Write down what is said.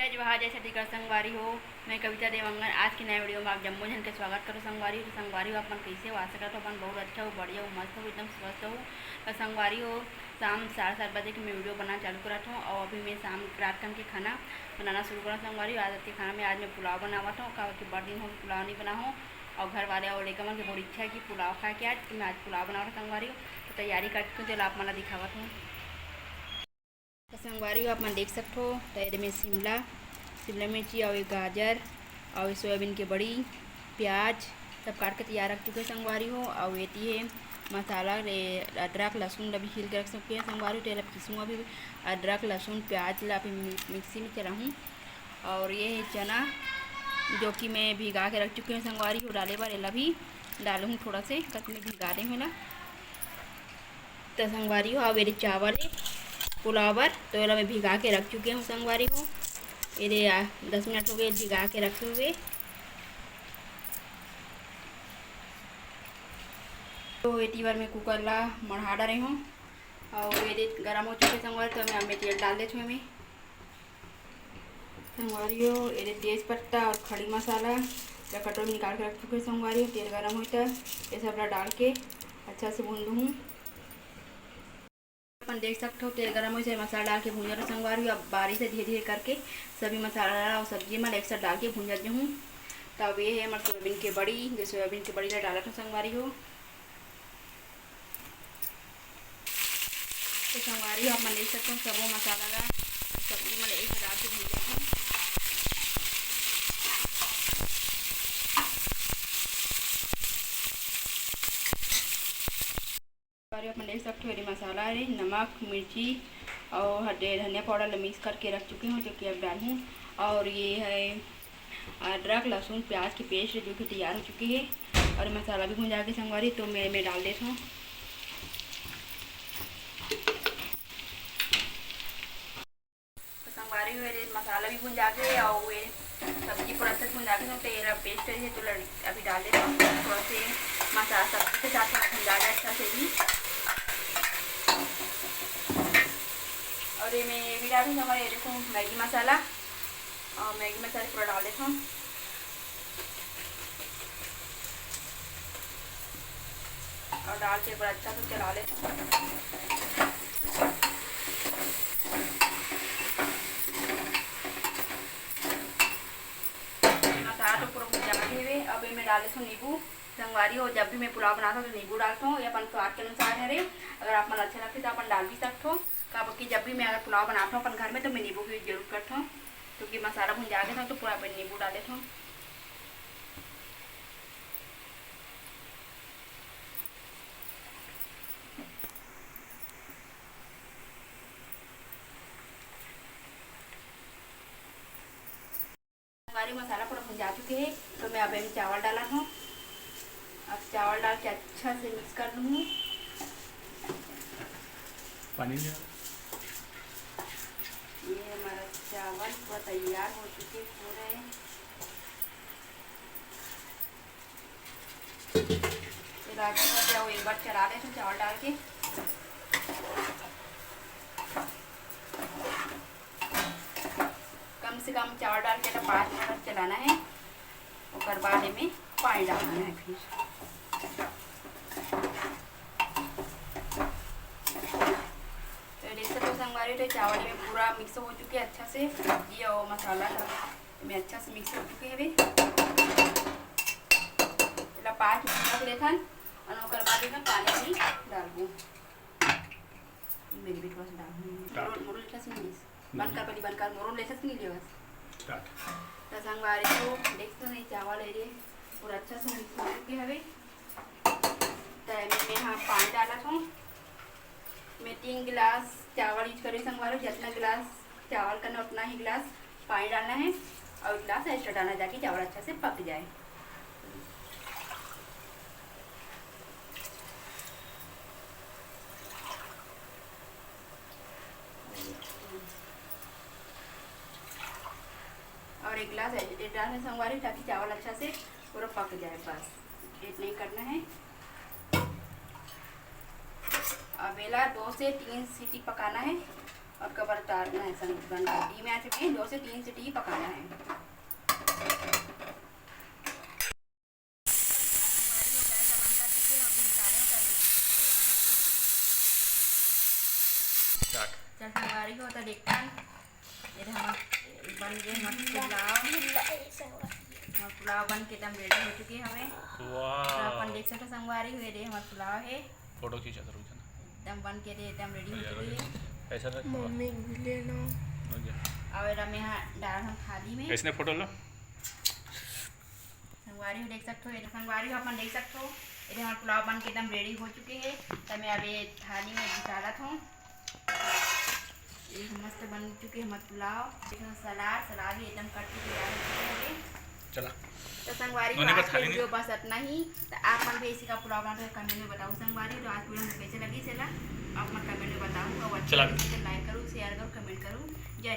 जय जवाहर जय छत्तीसगढ़ संगवारी हो। मैं कविता देवंगन आज की नए वीडियो में आप जम्मू जन के स्वागत करो। संगवारी हो संगवारी हो अपन कैसे हो? आशा करते हो अपन बहुत अच्छा हो, बढ़िया हो, मस्त हो, एकदम स्वस्थ हो। तो संगवारी हो शाम 7:30 बजे की मैं वीडियो बनाना चालू करा हूँ और अभी मैं शाम रात के खाना बनाना शुरू करा। संगवारी हो आज के खाना में आज मैं पुलाव बनावा हूँ। कहा कि बड़े दिन हो पुलाव नहीं बना हो और घर वाले और लेकर मन की बहुत इच्छा है कि पुलाव खा के आज, तो मैं आज पुलाव बना रहा हूँ। संगवारी हो तो तैयारी करती हूँ, चलो आप मला दिखावत हूँ। तो संगवारी हो आप मन देख सकते हो तैयारी में शिमला मिर्ची और गाजर और सोयाबीन की बड़ी प्याज सब काट के तैयार रख चुके संगवारी हो। और ये है मसाला अदरक लहसुन अभी छील के रख सकते हैं संगवारी हो। तेल किसूँ अभी अदरक लहसुन प्याज ला अभी मिक्सी में चलाऊँ। और ये है चना जो कि मैं भिगा के रख चुकी हूँ संगवारी हो। डाले बार एला भी डालूँ थोड़ा से कट में भिगा दे होला तो संगवारी हो। और मेरे चावल पुलाव पर तो एला मैं भिगा के रख चुके हूँ संगवारी हो। ये 10 मिनट हो गए भिगा के रखे हुए। तो ये बार मैं कुकर ला मढ़ा रही हूँ और ये गर्म हो चुके संगवारी तो मैं तेल डाल देती हूँ। मैं संगवारी हो ये तेज पत्ता और खड़ी मसाला या कटोरी में निकाल के रख चुके संगवारी हो। तेल गर्म हो तो ये सब डाल के अच्छा से भून दूँ। अपन देख सकते हो तेल गर्म हो जाए मसाला डाल के भूंजा संगवारी हो। अब बारी से धीरे धीरे करके सभी मसाला और सब्जी में एक साथ डाल के भूंजा हूँ। तो अब ये है हमारे सोयाबीन की बड़ी, जो सोयाबीन की बड़ी ला डाला था संगवारी हो। तो संगवारी हो आप मन देख सकते हो सब मसाला ला सब्जी में एक डाल के भूंजा हूँ। अपन देख सकते हो ये मसाला है नमक मिर्ची और धनिया पाउडर मिक्स करके रख चुकी हूँ जो कि अब डालूँ। और ये है अदरक लहसुन प्याज की पेस्ट जो कि तैयार हो चुकी है। और मसाला भी भुंजा के संगवारी तो मैं डाल देता हूँ। तो संगवारी हुए मसाला भी भुंजा के और ये सब्जी पूरा अच्छे से भुंजा के तो ये पेस्ट है तो अभी डाल देता हूँ। थोड़ा से मसाला सब्जी के साथ भुंजा के अच्छा से भी। और ये मैं भी डालूँ हमारे देखो मैगी मसाला और मैगी मसाला पूरा डाल देता हूँ। और डाल के पूरा अच्छा से चला लेता हूँ। मसाला तो पूरा भुजा के हुए अब मैं डाल देता हूँ नींबू संगवारी हो। जब भी मैं पुलाव बनाता हूँ तो नींबू डालता हूँ। ये अपन स्वाद के अनुसार है रे, अगर आप मन अच्छा लगते तो अपन डाल भी सकते हो। कि जब भी मैं अगर पुलाव बनाता हूँ अपन घर में तो मैं नींबू की जरूर करता हूँ क्योंकि मसाला भुंजा के था तो पूरा मैं नींबू डाल देता हूँ। हमारी मसाला पूरा भुंजा चुके हैं तो मैं अब में चावल डाला हूँ। अब चावल डाल के अच्छा से मिक्स कर लूँगी। पानी ये हमारा चावल पूरा तैयार हो चुके पूरे। एक बार चला देते हैं चावल डाल के। कम से कम चावल डाल के 5 मिनट चलाना है और बाद में पानी डालना है। फिर तो संगवारी तो चावल में पूरा मिक्स हो चुके हैं अच्छा से। ये और मसाला में अच्छा से मिक्स हो चुके हैं। 5 मिनट रख लेथन और बाद में पानी भी डालूँ। मेरी भी थोड़ा सा डालूँ मोरू लेटा से नहीं बंद कर पहले बंद कर मोरू लेटा से नहीं ले बस। तो संगवारी को देखते नहीं चावल है पूरा अच्छा से मिक्स हो चुके हैं। तो मैं यहाँ पानी डाला था। मैं 3 गिलास चावल यूज करी संगवारी। जितना गिलास चावल करना उतना ही गिलास पानी डालना है और गिलास एक्स्ट्रा डालना ताकि चावल अच्छा से पक जाए। और 1 गिलास डालना संगवारी ताकि चावल अच्छा से पूरा पक जाए। बस इतना ही करना है। अब बेला 2 से 3 सीटी पकाना है और कवर उतारना है। बन गई में आ चुके हैं, 2 से 3 सीटी पकाना है। चल संगवारी हो तो देखता ये हम बन गए पुलाव बन के एकदम रेडी हो चुके हमें। तो अपन देख सकते संगवारी हुए रे हमारा पुलाव है। फोटो खींचा था एकदम बन के एकदम रेडी हो चुकी है। ऐसा रख मम्मी ले लो और हम यहाँ डाल हम थाली में। इसने फोटो लो संगवारी देख सकते हो, संगवारी अपन देख सकते हो ये हमारा पुलाव बन के एकदम रेडी हो चुके हैं। तो मैं अभी थाली में निकालत हूँ। एक मस्त बन चुके हमारे पुलाव। सलाद भी एकदम कट के तैयार हो चुके हैं। चला तो संगवारी को आज के वीडियो बस इतना ही। तो आप मन भी इसी का पुलाव बना तो कमेंट में बताओ संगवारी। तो आज वीडियो में कैसे लगी चला आप मन कमेंट में बताओ। और अच्छा लाइक करो, शेयर करो, कमेंट करो। जय